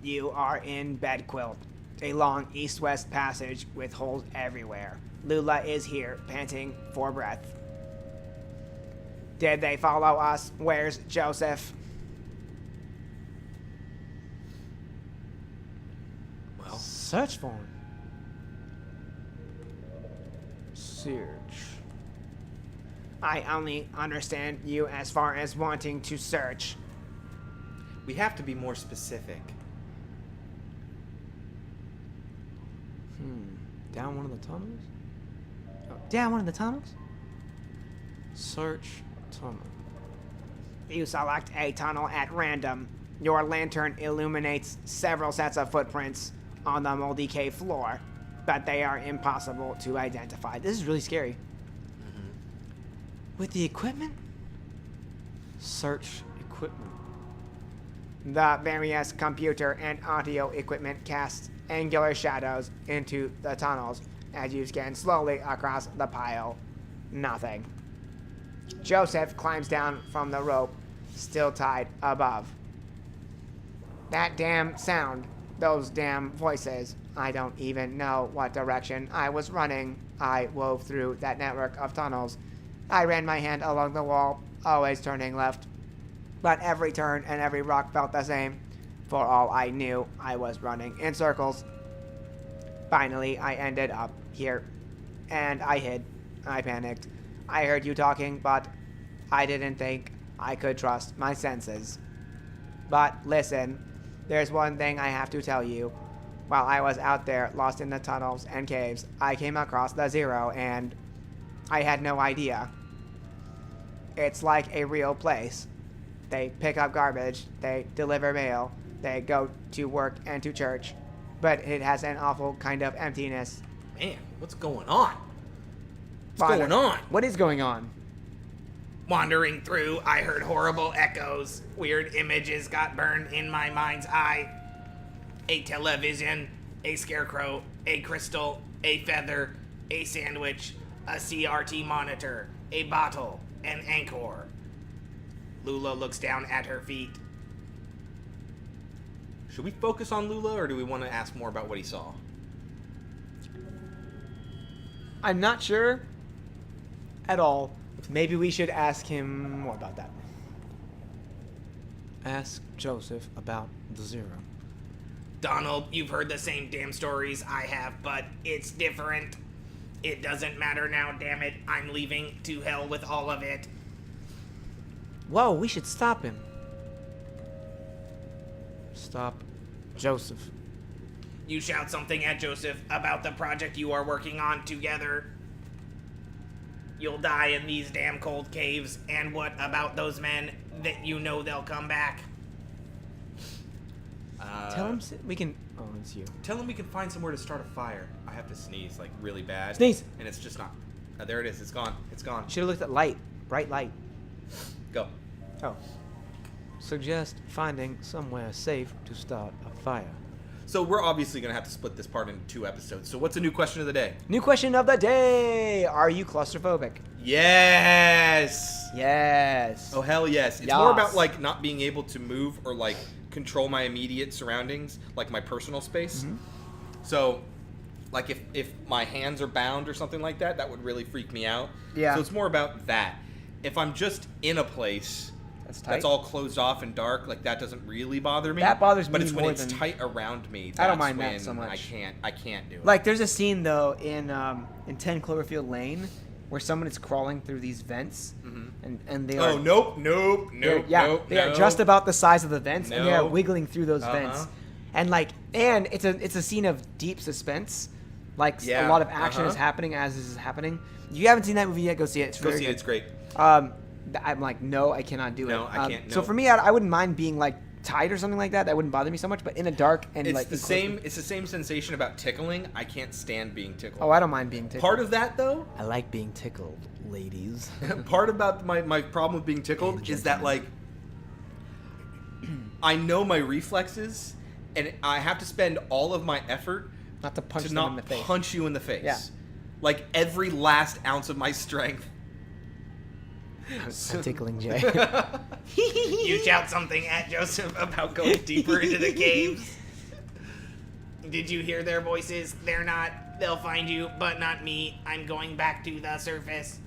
You are in Bed Quilt, a long east-west passage with holes everywhere. Lula is here, panting for breath. Did they follow us? Where's Joseph? Well, Search for him. Search. I only understand you as far as wanting to search. we have to be more specific. Down one of the tunnels? Oh, down one of the tunnels? Search tunnel. You select a tunnel at random. Your lantern illuminates several sets of footprints on the moldy cave floor, but they are impossible to identify. This is really scary. With the equipment? Search equipment. The various computer and audio equipment casts angular shadows into the tunnels as you scan slowly across the pile. Nothing. Joseph climbs down from the rope, still tied above. That damn sound, those damn voices. I don't even know what direction I was running. I wove through that network of tunnels. I ran my hand along the wall, always turning left. But every turn and every rock felt the same. For all I knew, I was running in circles. Finally, I ended up here. And I hid. I panicked. I heard you talking, but I didn't think I could trust my senses. But listen, there's one thing I have to tell you. While I was out there, lost in the tunnels and caves, I came across the Zero, and I had no idea. It's like a real place. They pick up garbage, they deliver mail, they go to work and to church, but it has an awful kind of emptiness. Man, what's going on? What's going on? What is going on? Wandering through, I heard horrible echoes. Weird images got burned in my mind's eye. A television, a scarecrow, a crystal, a feather, a sandwich, a CRT monitor, a bottle, an anchor. Lula looks down at her feet. Should we focus on Lula, or do we want to ask more about what he saw? I'm not sure at all. Maybe we should ask him more about that. Ask Joseph about the Zero. Donald, you've heard the same damn stories I have, but it's different. It doesn't matter now, damn it. I'm leaving to hell with all of it. Whoa, we should stop him. Stop Joseph. You shout something at Joseph about the project you are working on together. You'll die in these damn cold caves, and what about those men that you know they'll come back? Tell him we can... Oh, it's you. Tell him we can find somewhere to start a fire. I have to sneeze, like, really bad. Sneeze! And it's just not... there it is. It's gone. It's gone. Should have looked at light. Bright light. Go. Oh. Suggest finding somewhere safe to start a fire. So we're obviously going to have to split this part into 2 episodes. So what's a new question of the day? New question of the day. Are you claustrophobic? Yes! Yes. Oh, hell yes. It's more about, like, not being able to move or, like, control my immediate surroundings, like my personal space. Mm-hmm. So, like, if my hands are bound or something like that, that would really freak me out. Yeah. So it's more about that. If I'm just in a place that's all closed off and dark, like, that doesn't really bother me. That bothers but me it's when more it's than- tight around me. I don't that's mind when that so much. I can't do it. Like, there's a scene, though, in 10 Cloverfield Lane where someone is crawling through these vents, and they are... Oh, nope. They are just about the size of the vents, and they are No. wiggling through those vents. And, like, and it's a scene of deep suspense. Like, a lot of action is happening as this is happening. You haven't seen that movie yet, go see it. It's Go very see good. it. It's great. I'm like, no, I cannot do it. No, I can't, So no. for me, I wouldn't mind being, like, tight or something like that. That wouldn't bother me so much. But in a dark and, It's like... the same. It's the same sensation about tickling. I can't stand being tickled. Oh, I don't mind being tickled. Part of that, though, I like being tickled, ladies. part about my problem with being tickled is that, like, I know my reflexes, and I have to spend all of my effort Not to punch to them not in the face. punch you in the face. Yeah. Like, every last ounce of my strength. I'm tickling Jay. You shout something at Joseph about going deeper into the caves. Did you hear their voices? They'll find you, but not me. I'm going back to the surface.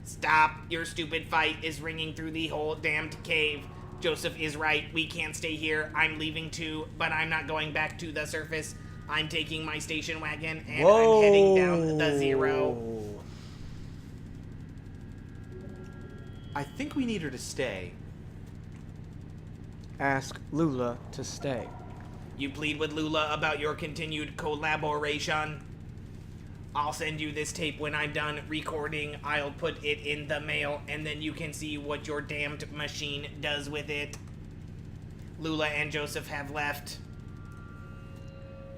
Stop. Your stupid fight is ringing through the whole damned cave. Joseph is right. We can't stay here. I'm leaving too, but I'm not going back to the surface. I'm taking my station wagon and I'm heading down the zero. I think we need her to stay. Ask Lula to stay. You plead with Lula about your continued collaboration. I'll send you this tape when I'm done recording. I'll put it in the mail, and then you can see what your damned machine does with it. Lula and Joseph have left.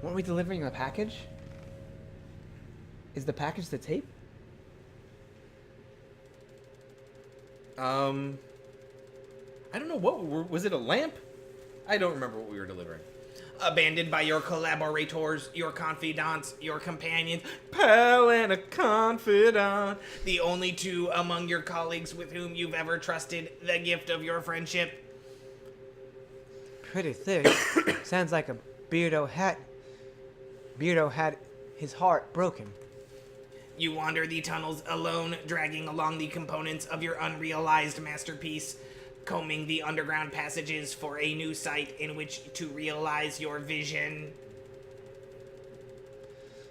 Weren't we delivering a package? Is the package the tape? I don't know, was it a lamp? I don't remember what we were delivering. Abandoned by your collaborators, your confidants, your companions, Pal and a confidant. the only two among your colleagues with whom you've ever trusted the gift of your friendship. Pretty thick. Sounds like a Beardo had his heart broken. You wander the tunnels alone, dragging along the components of your unrealized masterpiece, combing the underground passages for a new site in which to realize your vision.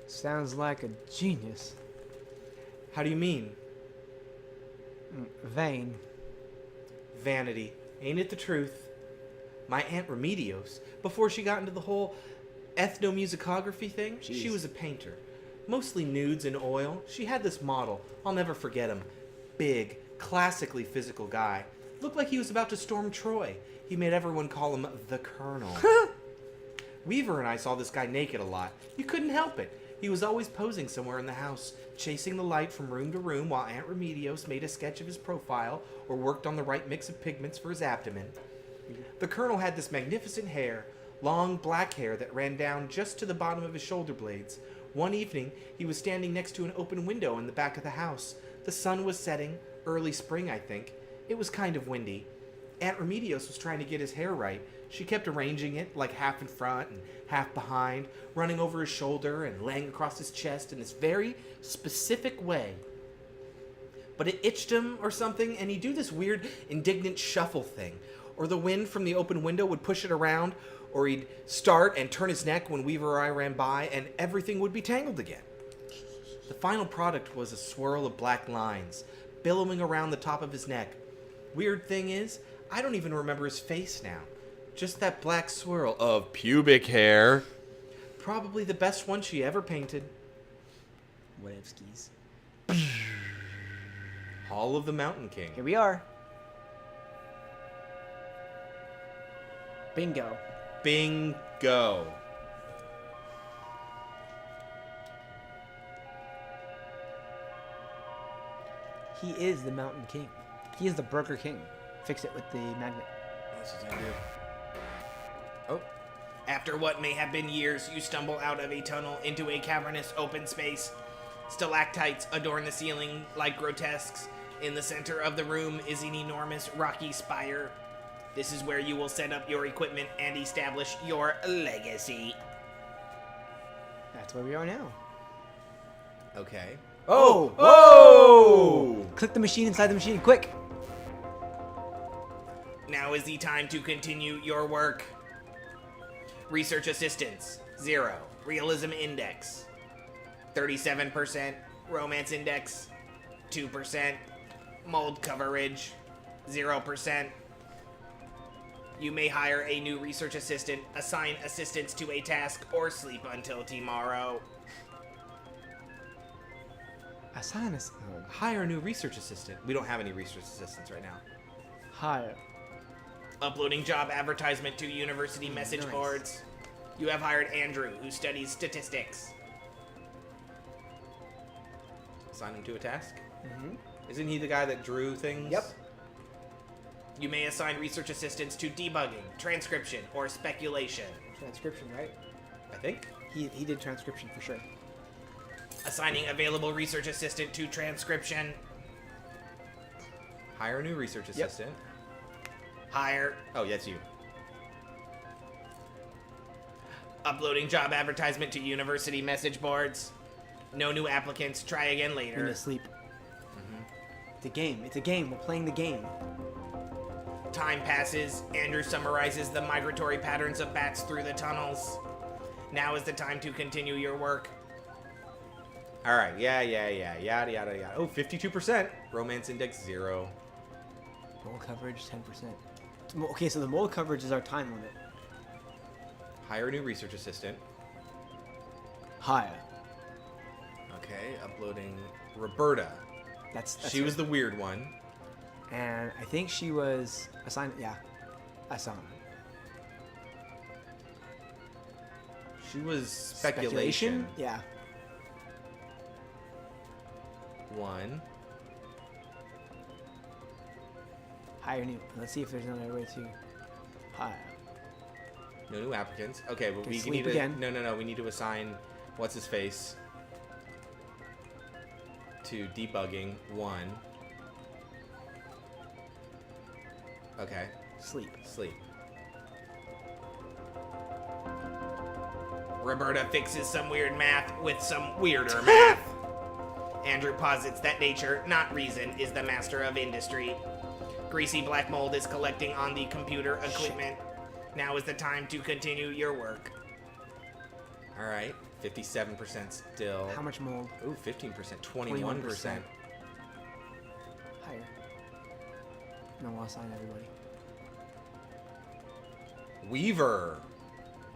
Sounds like a genius. How do you mean? Vain. Vanity. Ain't it the truth? My Aunt Remedios, before she got into the whole ethnomusicography thing, she was a painter. Mostly nudes in oil. She had this model. I'll never forget him. Big, classically physical guy. Looked like he was about to storm Troy. He made everyone call him the Colonel. Weaver and I saw this guy naked a lot. You couldn't help it. He was always posing somewhere in the house, chasing the light from room to room while Aunt Remedios made a sketch of his profile or worked on the right mix of pigments for his abdomen. The Colonel had this magnificent hair, long black hair that ran down just to the bottom of his shoulder blades. One evening, he was standing next to an open window in the back of the house. The sun was setting, early spring, I think. It was kind of windy. Aunt Remedios was trying to get his hair right. She kept arranging it, like half in front and half behind, running over his shoulder and laying across his chest in this very specific way. But it itched him or something, and he'd do this weird, indignant shuffle thing. Or the wind from the open window would push it around, or he'd start and turn his neck when Weaver or I ran by, and everything would be tangled again. The final product was a swirl of black lines, billowing around the top of his neck. Weird thing is, I don't even remember his face now. Just that black swirl of pubic hair. Probably the best one she ever painted. Whatevskis. Hall of the Mountain King. Here we are. Bingo. Bingo. He is the Mountain King. He is the Burger King. Fix it with the magnet. That's what I do. Oh. After what may have been years, you stumble out of a tunnel into a cavernous open space. Stalactites adorn the ceiling like grotesques. In the center of the room is an enormous rocky spire. This is where you will set up your equipment and establish your legacy. That's where we are now. Okay. Oh! Whoa! Click the machine inside the machine, quick! Now is the time to continue your work. Research assistance, 0. Realism index, 37%. Romance index, 2%. Mold coverage, 0%. You may hire a new research assistant, assign assistance to a task, or sleep until tomorrow. Assign us. Hire a new research assistant. We don't have any research assistants right now. Hire. Uploading job advertisement to university message Nice. boards. You have hired Andrew, who studies statistics. Assign him to a task? Mm-hmm. Isn't he the guy that drew things? Yep. You may assign research assistants to debugging, transcription, or speculation. Transcription, right? I think. He did transcription for sure. Assigning available research assistant to transcription. Hire a new research assistant. Hire. Oh, that's you. Uploading job advertisement to university message boards. No new applicants. Try again We're later. gonna sleep. It's a game. It's a game. We're playing the game. Time passes. Andrew summarizes the migratory patterns of bats through the tunnels. Now is the time to continue your work. All right. Yeah. Yada, yada, yada. Oh, 52%. Romance index 0. Mold coverage 10%. Okay, so the mold coverage is our time limit. Hire a new research assistant. Higher. Okay. Uploading Roberta. She was the weird one. And I think she was assigned. Yeah, assigned. She was speculation. Yeah. 1. Hire new. Let's see if there's another way to hire. No new applicants. Okay, but Okay, we sleep need to. again. No. We need to assign what's his face to debugging 1. Okay. Sleep. Sleep. Roberta fixes some weird math with some weirder math. Andrew posits that nature, not reason, is the master of industry. Greasy black mold is collecting on the computer equipment. Now is the time to continue your work. All right. 57% still. How much mold? Ooh, 15%. 21%. Higher. No, we'll assign everybody. Weaver.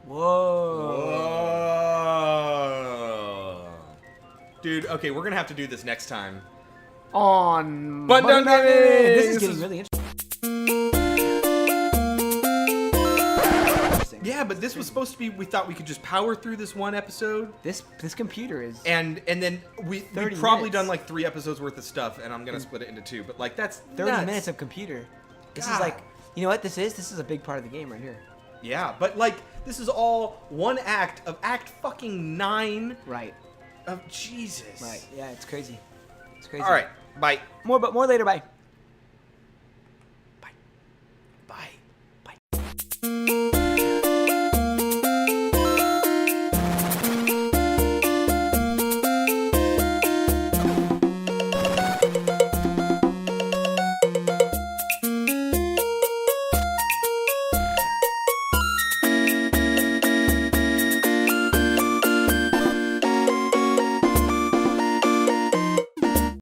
Whoa. Whoa. Dude, okay, we're gonna have to do this next time. On Button Button Gaming! This is This getting is- really interesting. Yeah, but this was supposed to be. We thought we could just power through this one episode, This computer is. and then we've 30 probably minutes. done like 3 episodes worth of stuff, and I'm gonna split it into 2. But like that's 30 nuts. minutes of computer. This God. is like, you know what this is? This is a big part of the game right here. Yeah, but like this is all one act of Act fucking 9 Right. of Jesus. Right. Yeah, it's crazy. It's crazy. All right. Bye. More later. Bye.